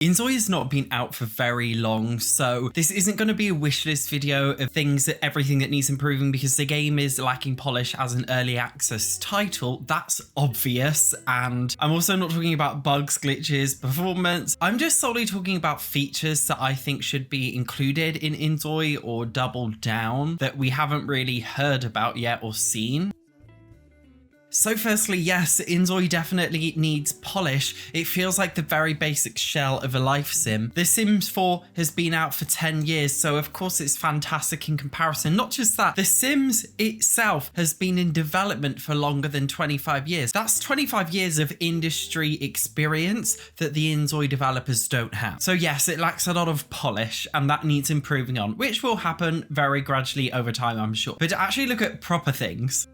inZOI has not been out for very long, so this isn't going to be a wishlist video of everything that needs improving, because the game is lacking polish as an early access title. That's obvious. And I'm also not talking about bugs, glitches, performance. I'm just solely talking about features that I think should be included in inZOI or doubled down that we haven't really heard about yet or seen. So firstly, yes, inZOI definitely needs polish. It feels like the very basic shell of a life sim. The Sims 4 has been out for 10 years, so of course it's fantastic in comparison. Not just that, The Sims itself has been in development for longer than 25 years. That's 25 years of industry experience that the inZOI developers don't have. So yes, it lacks a lot of polish, and that needs improving on, which will happen very gradually over time, I'm sure. But to actually look at proper things,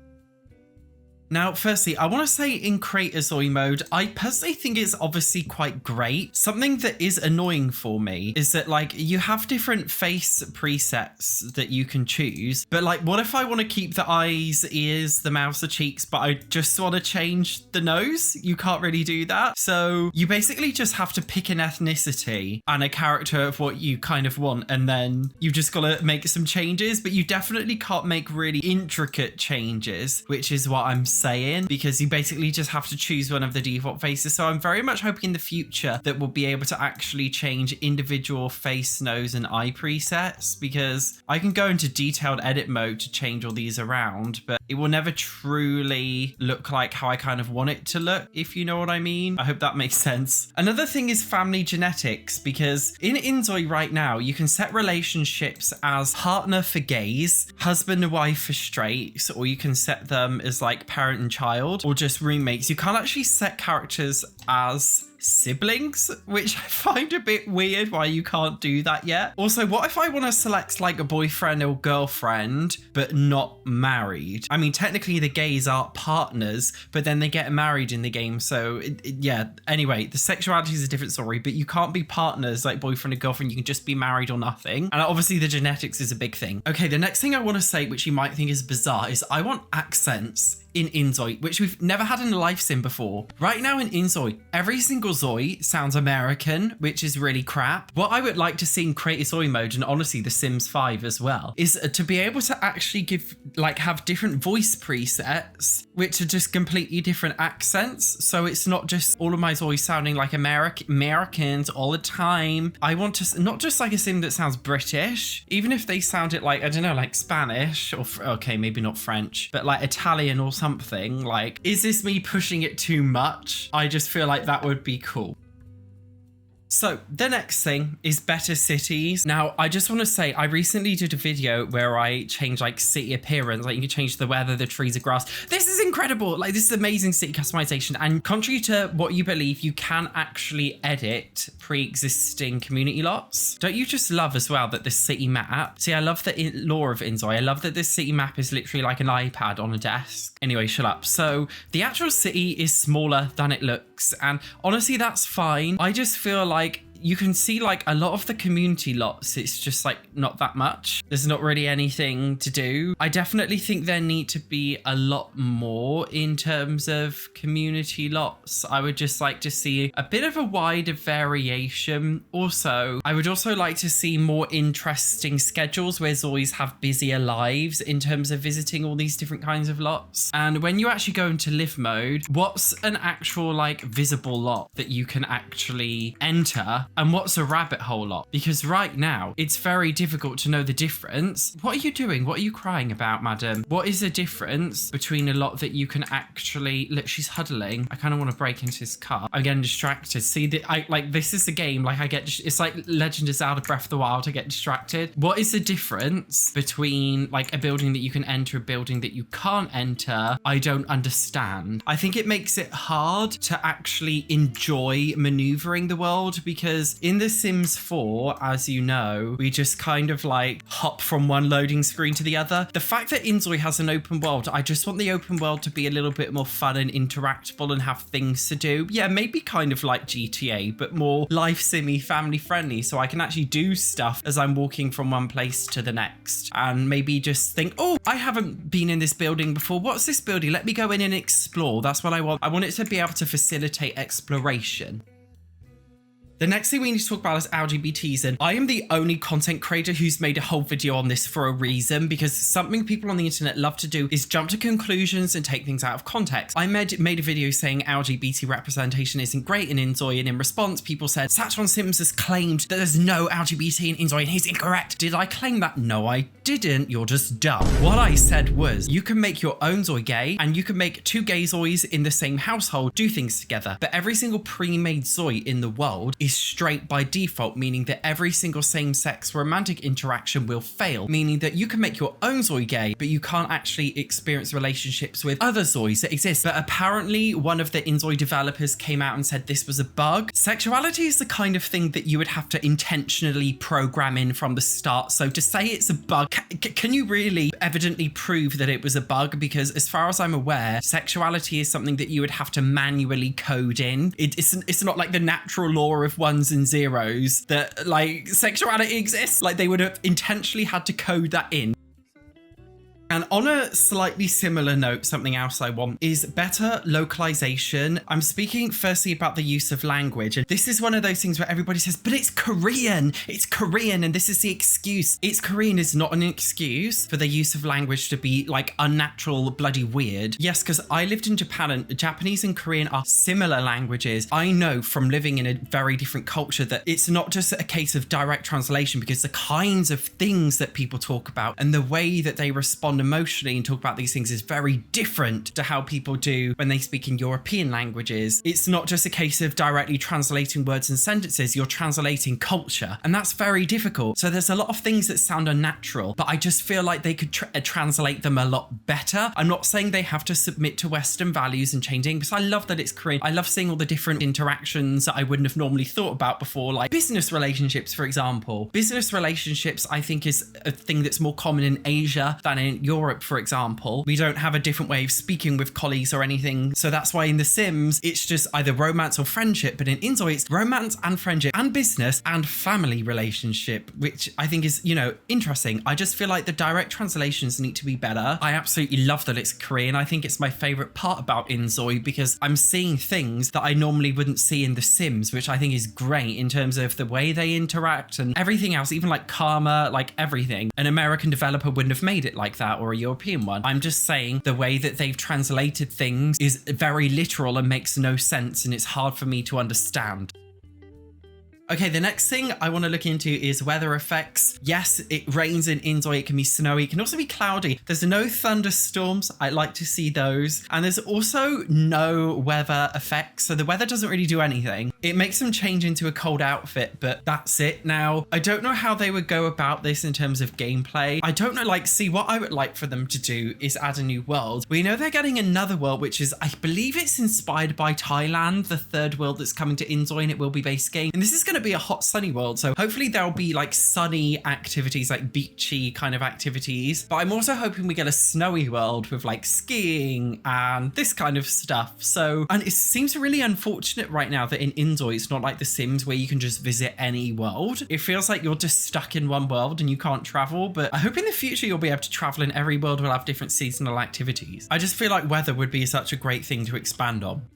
now, firstly, I want to say in Creator ZOI mode, I personally think it's obviously quite great. Something that is annoying for me is that, like, you have different face presets that you can choose. But, like, what if I want to keep the eyes, ears, the mouth, the cheeks, but I just want to change the nose? You can't really do that. So you basically just have to pick an ethnicity and a character of what you kind of want, and then you just got to make some changes. But you definitely can't make really intricate changes, which is what I'm saying, because you basically just have to choose one of the default faces. So I'm very much hoping in the future that we'll be able to actually change individual face, nose and eye presets, because I can go into detailed edit mode to change all these around, but it will never truly look like how I kind of want it to look, if you know what I mean. I hope that makes sense. Another thing is family genetics, because in inZOI right now, you can set relationships as partner for gays, husband and wife for straights, or you can set them as like parent and child, or just roommates. You can't actually set characters as siblings, which I find a bit weird why you can't do that yet. Also, what if I want to select like a boyfriend or girlfriend but not married? I mean, technically the gays are partners, but then they get married in the game, so yeah. Anyway, the sexuality is a different story, but you can't be partners like boyfriend and girlfriend. You can just be married or nothing. And obviously the genetics is a big thing. Okay, the next thing I want to say, which you might think is bizarre, is I want accents in inZOI, which we've never had in a life sim before. Right now in inZOI, every single ZOI sounds American, which is really crap. What I would like to see in Creator ZOI mode, and honestly The Sims 5 as well, is to be able to actually have different voice presets, which are just completely different accents. So it's not just all of my ZOIs sounding like Americans all the time. I want to not just like a sim that sounds British, even if they sounded like, I don't know, like Spanish, or okay, maybe not French, but like Italian or something. Like, is this me pushing it too much? I just feel like that would be cool. So the next thing is better cities. Now, I just want to say, I recently did a video where I changed like city appearance. Like you can change the weather, the trees, the grass. This is incredible. Like this is amazing city customization. And contrary to what you believe, you can actually edit pre-existing community lots. Don't you just love as well that this city map? See, I love the lore of inZOI. I love that this city map is literally like an iPad on a desk. Anyway, shut up. So the actual city is smaller than it looks. And honestly, that's fine. I just feel like you can see like a lot of the community lots, it's just like not that much. There's not really anything to do. I definitely think there need to be a lot more in terms of community lots. I would just like to see a bit of a wider variation. Also, I would also like to see more interesting schedules where ZOIs have busier lives in terms of visiting all these different kinds of lots. And when you actually go into live mode, what's an actual like visible lot that you can actually enter? And what's a rabbit hole lot? Because right now it's very difficult to know the difference. What are you doing? What are you crying about, madam? What is the difference between a lot that you can actually look? She's huddling. I kind of want to break into his car. I'm getting distracted. See, this is the game. Like it's like Legend of Zelda Breath of the Wild. I get distracted. What is the difference between like a building that you can enter, a building that you can't enter? I don't understand. I think it makes it hard to actually enjoy maneuvering the world, because in The Sims 4, as you know, we just kind of like hop from one loading screen to the other. The fact that inZOI has an open world, I just want the open world to be a little bit more fun and interactable and have things to do. Yeah, maybe kind of like GTA, but more life simmy, family friendly, so I can actually do stuff as I'm walking from one place to the next, and maybe just think, oh, I haven't been in this building before. What's this building? Let me go in and explore. That's what I want. I want it to be able to facilitate exploration. The next thing we need to talk about is LGBTs, and I am the only content creator who's made a whole video on this for a reason, because something people on the internet love to do is jump to conclusions and take things out of context. I made a video saying LGBT representation isn't great in inZOI, and in response people said SatchOnSims has claimed that there's no LGBT in inZOI and he's incorrect. Did I claim that? No, I didn't. You're just dumb. What I said was you can make your own ZOI gay, and you can make two gay ZOIs in the same household do things together, but every single pre-made ZOI in the world is straight by default, meaning that every single same-sex romantic interaction will fail, meaning that you can make your own ZOI gay, but you can't actually experience relationships with other ZOIs that exist. But apparently one of the inZOI developers came out and said this was a bug. Sexuality is the kind of thing that you would have to intentionally program in from the start. So to say it's a bug, can you really evidently prove that it was a bug? Because as far as I'm aware, sexuality is something that you would have to manually code in. It's not like the natural law of ones and zeros that like sexuality exists. Like they would have intentionally had to code that in. And on a slightly similar note, something else I want is better localization. I'm speaking firstly about the use of language. And this is one of those things where everybody says, but it's Korean. It's Korean. And this is the excuse. It's Korean is not an excuse for the use of language to be like unnatural, bloody weird. Yes, because I lived in Japan and Japanese and Korean are similar languages. I know from living in a very different culture that it's not just a case of direct translation, because the kinds of things that people talk about and the way that they respond emotionally and talk about these things is very different to how people do when they speak in European languages. It's not just a case of directly translating words and sentences, you're translating culture, and that's very difficult. So there's a lot of things that sound unnatural, but I just feel like they could translate them a lot better. I'm not saying they have to submit to Western values and changing, because I love that it's Korean. I love seeing all the different interactions that I wouldn't have normally thought about before, like business relationships, for example. Business relationships, I think, is a thing that's more common in Asia than in Europe, for example. We don't have a different way of speaking with colleagues or anything. So that's why in The Sims, it's just either romance or friendship. But in inZOI, it's romance and friendship and business and family relationship, which I think is, you know, interesting. I just feel like the direct translations need to be better. I absolutely love that it's Korean. I think it's my favorite part about inZOI, because I'm seeing things that I normally wouldn't see in The Sims, which I think is great in terms of the way they interact and everything else, even like karma, like everything. An American developer wouldn't have made it like that, or a European one. I'm just saying the way that they've translated things is very literal and makes no sense, and it's hard for me to understand. Okay, the next thing I want to look into is weather effects. Yes, it rains in inZOI, it can be snowy, it can also be cloudy. There's no thunderstorms, I like to see those. And there's also no weather effects, so the weather doesn't really do anything. It makes them change into a cold outfit, but that's it. Now, I don't know how they would go about this in terms of gameplay. I don't know, like, see, what I would like for them to do is add a new world. We know they're getting another world, which is, I believe it's inspired by Thailand, the third world that's coming to inZOI, and it will be base game. And this is going to be a hot sunny world, so hopefully there'll be like sunny activities, like beachy kind of activities. But I'm also hoping we get a snowy world with like skiing and this kind of stuff. So, and it seems really unfortunate right now that in inZOI it's not like The Sims where you can just visit any world. It feels like you're just stuck in one world and you can't travel, but I hope in the future you'll be able to travel, and every world will have different seasonal activities. I just feel like weather would be such a great thing to expand on.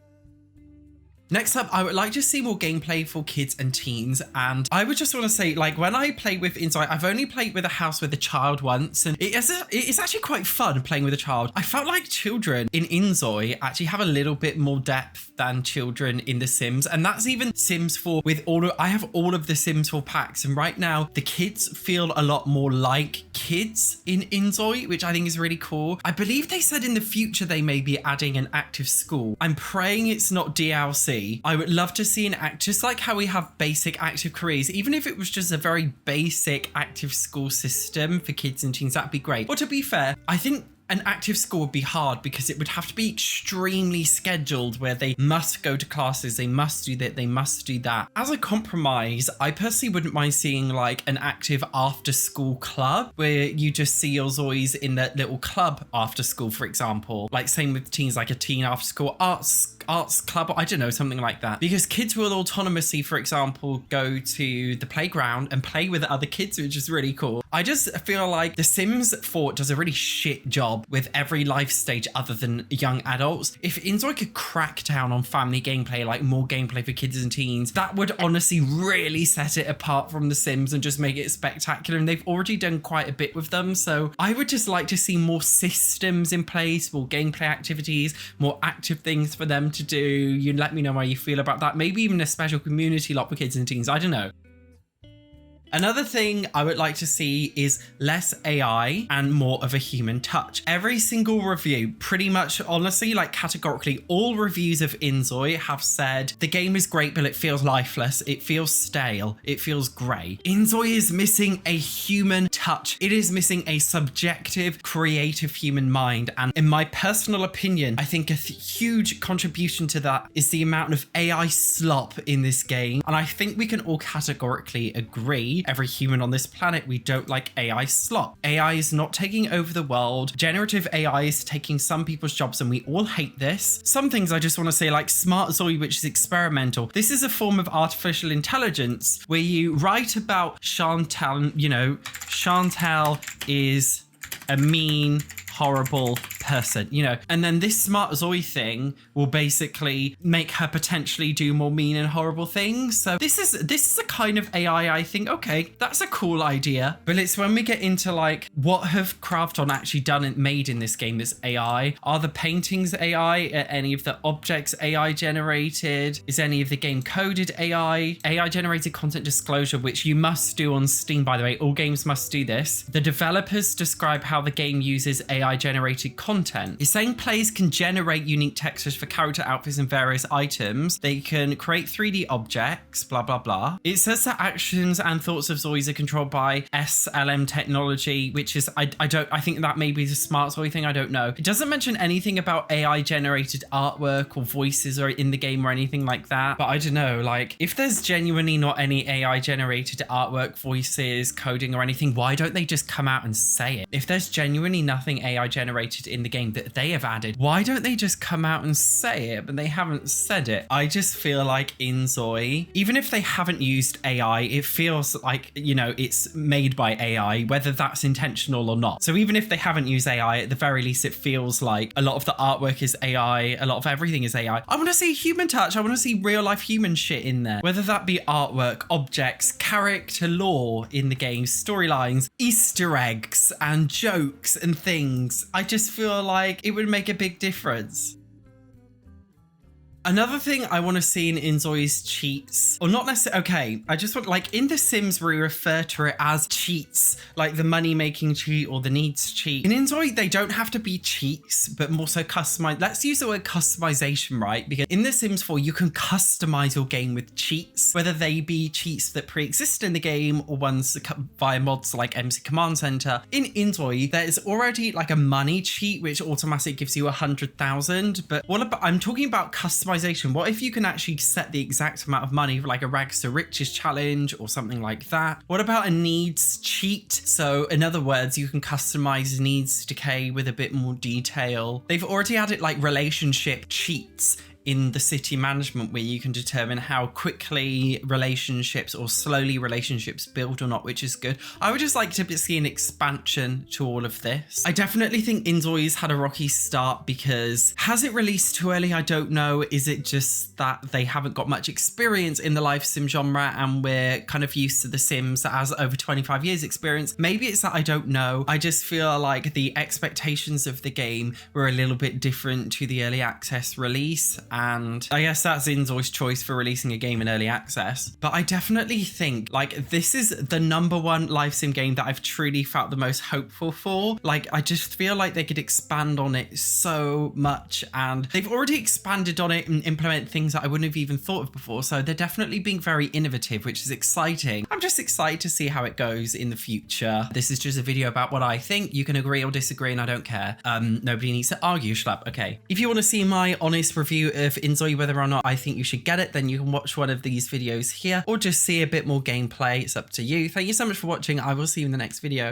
Next up, I would like to see more gameplay for kids and teens, and I would just want to say, like, when I play with inZOI, I've only played with a house with a child once, and it's actually quite fun playing with a child. I felt like children in inZOI actually have a little bit more depth than children in The Sims, and that's even Sims 4 with I have all of the Sims 4 packs, and right now the kids feel a lot more like kids in inZOI, which I think is really cool. I believe they said in the future they may be adding an active school. I'm praying it's not DLC. I would love to see just like how we have basic active careers, even if it was just a very basic active school system for kids and teens, that'd be great. Or to be fair, I think an active school would be hard because it would have to be extremely scheduled, where they must go to classes, they must do that, they must do that. As a compromise, I personally wouldn't mind seeing like an active after school club where you just see your ZOIs in that little club after school, for example. Like same with teens, like a teen after school arts arts club, or I don't know, something like that. Because kids will autonomously, for example, go to the playground and play with other kids, which is really cool. I just feel like The Sims 4 does a really shit job with every life stage other than young adults. If inZOI could crack down on family gameplay, like more gameplay for kids and teens, that would honestly really set it apart from The Sims and just make it spectacular. And they've already done quite a bit with them. So I would just like to see more systems in place, more gameplay activities, more active things for them to do. You let me know how you feel about that. Maybe even a special community lot for kids and teens. I don't know. Another thing I would like to see is less AI and more of a human touch. Every single review, pretty much honestly, like categorically, all reviews of inZOI have said the game is great, but it feels lifeless. It feels stale. It feels grey. inZOI is missing a human touch. It is missing a subjective, creative human mind. And in my personal opinion, I think a huge contribution to that is the amount of AI slop in this game. And I think we can all categorically agree, every human on this planet, we don't like AI slop. AI is not taking over the world. Generative AI is taking some people's jobs and we all hate this. Some things I just want to say, like SmartZOI, which is experimental. This is a form of artificial intelligence where you write about Chantal, you know, Chantal is a mean, horrible person, you know, and then this SmartZOI thing will basically make her potentially do more mean and horrible things. So this is a kind of AI I think, okay, that's a cool idea. But it's when we get into like, what have Krafton actually done and made in this game that's AI? Are the paintings AI? Are any of the objects AI generated? Is any of the game coded AI? AI generated content disclosure, which you must do on Steam, by the way. All games must do this. The developers describe how the game uses AI generated content. It's saying players can generate unique textures for character outfits and various items. They can create 3D objects, blah, blah, blah. It says that actions and thoughts of Zois are controlled by SLM technology, which is, I think that may be the SmartZOI thing. I don't know. It doesn't mention anything about AI generated artwork or voices or in the game or anything like that. But I don't know, like if there's genuinely not any AI generated artwork, voices, coding or anything, why don't they just come out and say it? If there's genuinely nothing AI generated in the game that they have added, why don't they just come out and say it? But they haven't said it. I just feel like inZOI, even if they haven't used AI, it feels like, you know, it's made by AI, whether that's intentional or not. So even if they haven't used AI, at the very least, it feels like a lot of the artwork is AI, a lot of everything is AI. I want to see human touch. I want to see real life human shit in there, whether that be artwork, objects, character lore in the game, storylines, Easter eggs and jokes and things. I just feel like it would make a big difference. Another thing I want to see in inZOI's cheats, or not necessarily, okay, I just want, like in The Sims, we refer to it as cheats, like the money making cheat or the needs cheat. In inZOI, they don't have to be cheats, but more so customized. Let's use the word customization, right? Because in The Sims 4, you can customize your game with cheats, whether they be cheats that pre-exist in the game or ones that come via mods like MC Command Center. In inZOI, there's already like a money cheat, which automatically gives you 100,000. But what about, I'm talking about customization. What if you can actually set the exact amount of money for like a rags to riches challenge or something like that? What about a needs cheat? So in other words, you can customize needs decay with a bit more detail. They've already added like relationship cheats in the city management where you can determine how quickly relationships or slowly relationships build or not, which is good. I would just like to see an expansion to all of this. I definitely think inZOI's had a rocky start because has it released too early? I don't know. Is it just that they haven't got much experience in the life sim genre and we're kind of used to The Sims that has over 25 years experience? Maybe it's that, I don't know. I just feel like the expectations of the game were a little bit different to the early access release. And I guess that's inZOI's choice for releasing a game in early access. But I definitely think like this is the #1 live sim game that I've truly felt the most hopeful for. Like I just feel like they could expand on it so much, and they've already expanded on it and implemented things that I wouldn't have even thought of before. So they're definitely being very innovative, which is exciting. I'm just excited to see how it goes in the future. This is just a video about what I think. You can agree or disagree and I don't care. Nobody needs to argue, schlap. Okay. If you want to see my honest review of inZOI, whether or not I think you should get it, then you can watch one of these videos here or just see a bit more gameplay. It's up to you. Thank you so much for watching. I will see you in the next video.